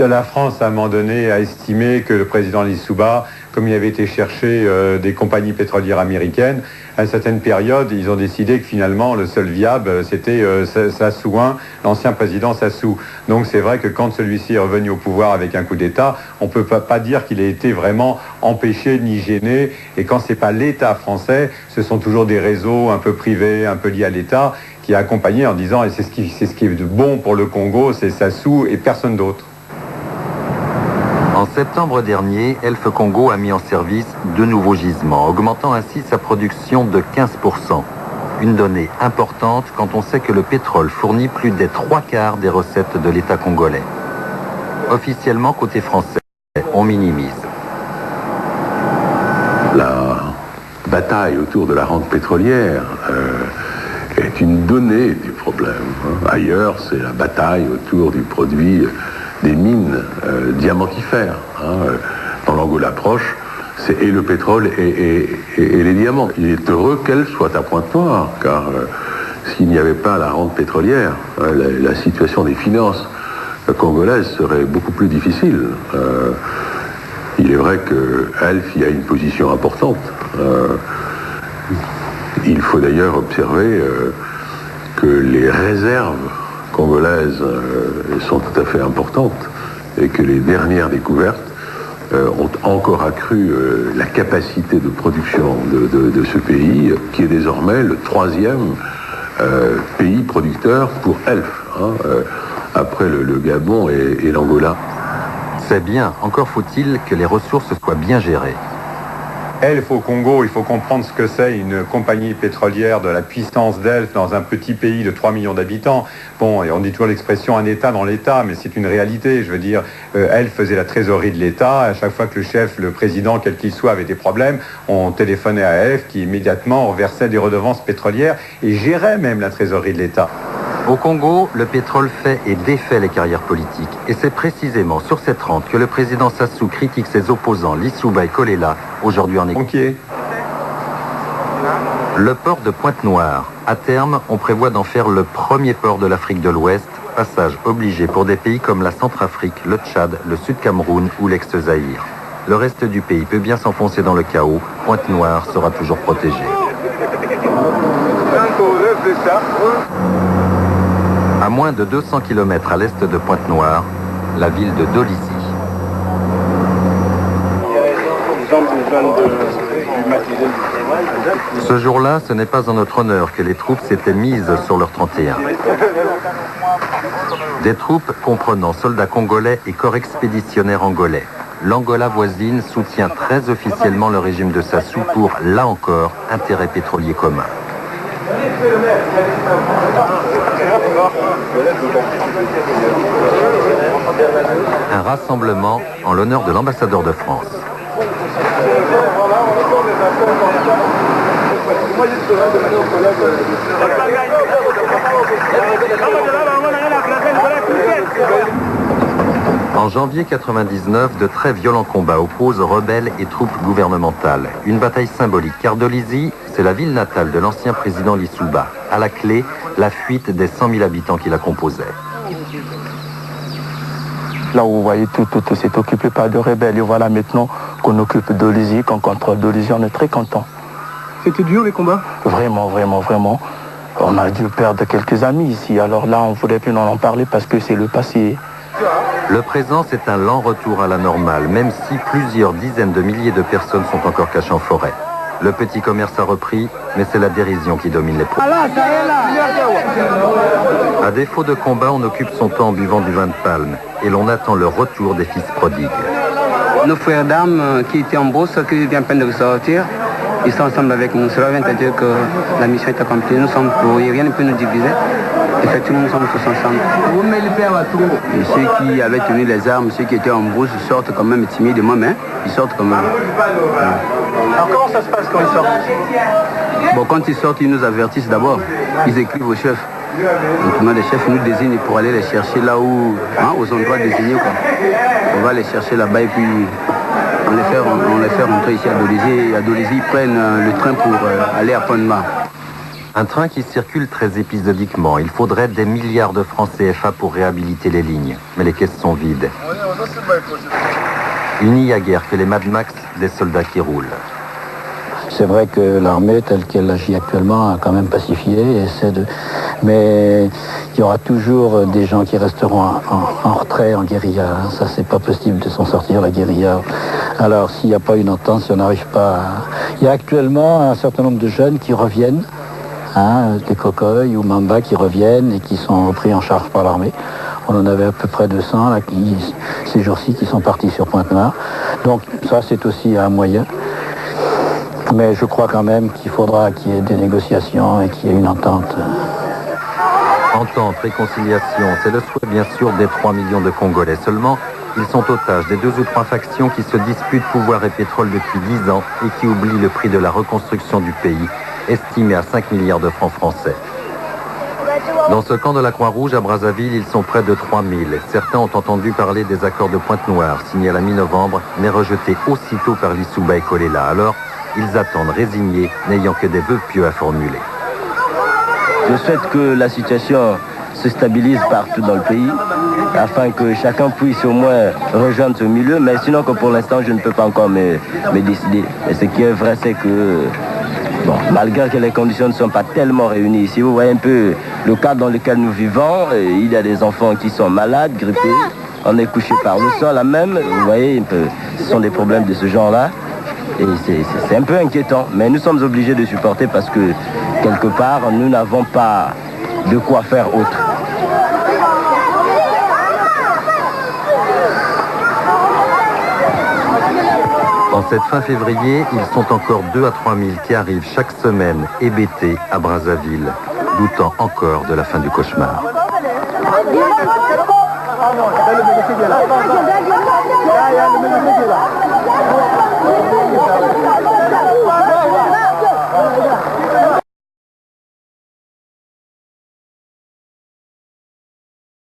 la France, à un moment donné, a estimé que le président Lissouba, comme il avait été chercher des compagnies pétrolières américaines, à une certaine période, ils ont décidé que finalement, le seul viable, c'était Sassou 1, l'ancien président Sassou. Donc c'est vrai que quand celui-ci est revenu au pouvoir avec un coup d'État, on ne peut pas dire qu'il a été vraiment empêché ni gêné. Et quand ce n'est pas l'État français, ce sont toujours des réseaux un peu privés, un peu liés à l'État, qui a accompagné en disant, et c'est ce qui est de bon pour le Congo, c'est Sassou et personne d'autre. En septembre dernier, Elf Congo a mis en service 2 nouveaux gisements, augmentant ainsi sa production de 15%. Une donnée importante quand on sait que le pétrole fournit plus des 3/4 des recettes de l'État congolais. Officiellement, côté français, on minimise. La bataille autour de la rente pétrolière est une donnée du problème. Ailleurs, c'est la bataille autour du produit des mines diamantifères. Dans l'Angola proche, c'est et le pétrole et les diamants. Il est heureux qu'elle soit à Pointe-Noire, car s'il n'y avait pas la rente pétrolière, la situation des finances congolaises serait beaucoup plus difficile. Il est vrai que Elf y a une position importante. Il faut d'ailleurs observer que les réserves congolaises sont tout à fait importantes et que les dernières découvertes ont encore accru la capacité de production de ce pays, qui est désormais le 3e pays producteur pour Elf, après le Gabon et l'Angola. C'est bien, encore faut-il que les ressources soient bien gérées. Elf au Congo, il faut comprendre ce que c'est une compagnie pétrolière de la puissance d'Elf dans un petit pays de 3 millions d'habitants. Bon, et on dit toujours l'expression un État dans l'État, mais c'est une réalité. Je veux dire, Elf faisait la trésorerie de l'État. À chaque fois que le chef, le président, quel qu'il soit, avait des problèmes, on téléphonait à Elf qui immédiatement reversait des redevances pétrolières et gérait même la trésorerie de l'État. Au Congo, le pétrole fait et défait les carrières politiques. Et c'est précisément sur cette rente que le président Sassou critique ses opposants Lissouba et Kolela, aujourd'hui en Équateur. Le port de Pointe-Noire. À terme, on prévoit d'en faire le premier port de l'Afrique de l'Ouest, passage obligé pour des pays comme la Centrafrique, le Tchad, le Sud-Cameroun ou l'ex-Zaïre. Le reste du pays peut bien s'enfoncer dans le chaos. Pointe-Noire sera toujours protégée. À moins de 200 km à l'est de Pointe-Noire, la ville de Dolisie. Ce jour-là, ce n'est pas en notre honneur que les troupes s'étaient mises sur leur 31. Des troupes comprenant soldats congolais et corps expéditionnaires angolais. L'Angola voisine soutient très officiellement le régime de Sassou pour, là encore, intérêt pétrolier commun. Un rassemblement en l'honneur de l'ambassadeur de France. En janvier 1999, de très violents combats opposent rebelles et troupes gouvernementales. Une bataille symbolique, car Dolisie, c'est la ville natale de l'ancien président Lissouba. À la clé, la fuite des 100 000 habitants qui la composaient. Là où vous voyez tout s'est occupé par de rebelles. Et voilà maintenant qu'on occupe Dolisie, qu'on contrôle Dolisie, on est très content. C'était dur les combats? Vraiment. On a dû perdre quelques amis ici. Alors là, on ne voulait plus en parler parce que c'est le passé. Le présent, c'est un lent retour à la normale, même si plusieurs dizaines de milliers de personnes sont encore cachées en forêt. Le petit commerce a repris, mais c'est la dérision qui domine les propos. À défaut de combat, on occupe son temps en buvant du vin de palme et l'on attend le retour des fils prodigues. Nos frères d'armes qui étaient en bourse, qui viennent à peine de ressortir, ils sont ensemble avec nous. Cela vient à dire que la mission est accomplie. Nous sommes pour rien ne peut nous diviser. Effectivement, nous sommes tous ensemble. Et ceux qui avaient tenu les armes, ceux qui étaient en brousse, sortent quand même timidement, mais ils sortent quand même. Alors comment ça se passe quand ils sortent? Bon, quand ils sortent, ils nous avertissent d'abord. Ils écrivent aux chefs. Donc, les chefs nous désignent pour aller les chercher là où, aux endroits désignés, quoi. On va les chercher là-bas et puis on les fait rentrer ici à Dolisie. Et à Dolisie, ils prennent le train pour aller à Pointe-Noire. Un train qui circule très épisodiquement. Il faudrait des milliards de francs CFA pour réhabiliter les lignes. Mais les caisses sont vides. Une IA-guerre que les Mad Max des soldats qui roulent. C'est vrai que l'armée, telle qu'elle agit actuellement, a quand même pacifié. Mais il y aura toujours des gens qui resteront en retrait, en guérilla. Ça, c'est pas possible de s'en sortir, la guérilla. Alors, s'il n'y a pas une entente, si on n'arrive pas à... Il y a actuellement un certain nombre de jeunes qui reviennent, des Cocoy ou Mamba qui reviennent et qui sont pris en charge par l'armée. On en avait à peu près 200 là, ces jours-ci qui sont partis sur Pointe-Noire. Donc ça, c'est aussi un moyen. Mais je crois quand même qu'il faudra qu'il y ait des négociations et qu'il y ait une entente. Entente, réconciliation, c'est le souhait bien sûr des 3 millions de Congolais. Seulement, ils sont otages des 2 ou 3 factions qui se disputent pouvoir et pétrole depuis 10 ans et qui oublient le prix de la reconstruction du pays, estimé à 5 milliards de francs français. Dans ce camp de la Croix-Rouge à Brazzaville, ils sont près de 3000. Certains ont entendu parler des accords de Pointe-Noire, signés à la mi-novembre, mais rejetés aussitôt par Lissouba et Kolela. Alors, ils attendent résignés, n'ayant que des vœux pieux à formuler. Je souhaite que la situation se stabilise partout dans le pays, afin que chacun puisse au moins rejoindre ce milieu, mais sinon que pour l'instant, je ne peux pas encore me décider. Et ce qui est vrai, c'est que, bon, malgré que les conditions ne sont pas tellement réunies ici, vous voyez un peu le cadre dans lequel nous vivons, il y a des enfants qui sont malades, grippés, on est couché par le sol là même, vous voyez un peu, ce sont des problèmes de ce genre-là. Et c'est un peu inquiétant, mais nous sommes obligés de supporter parce que, quelque part, nous n'avons pas de quoi faire autre. En cette fin février, ils sont encore 2 à 3 000 qui arrivent chaque semaine hébétés à Brazzaville, doutant encore de la fin du cauchemar.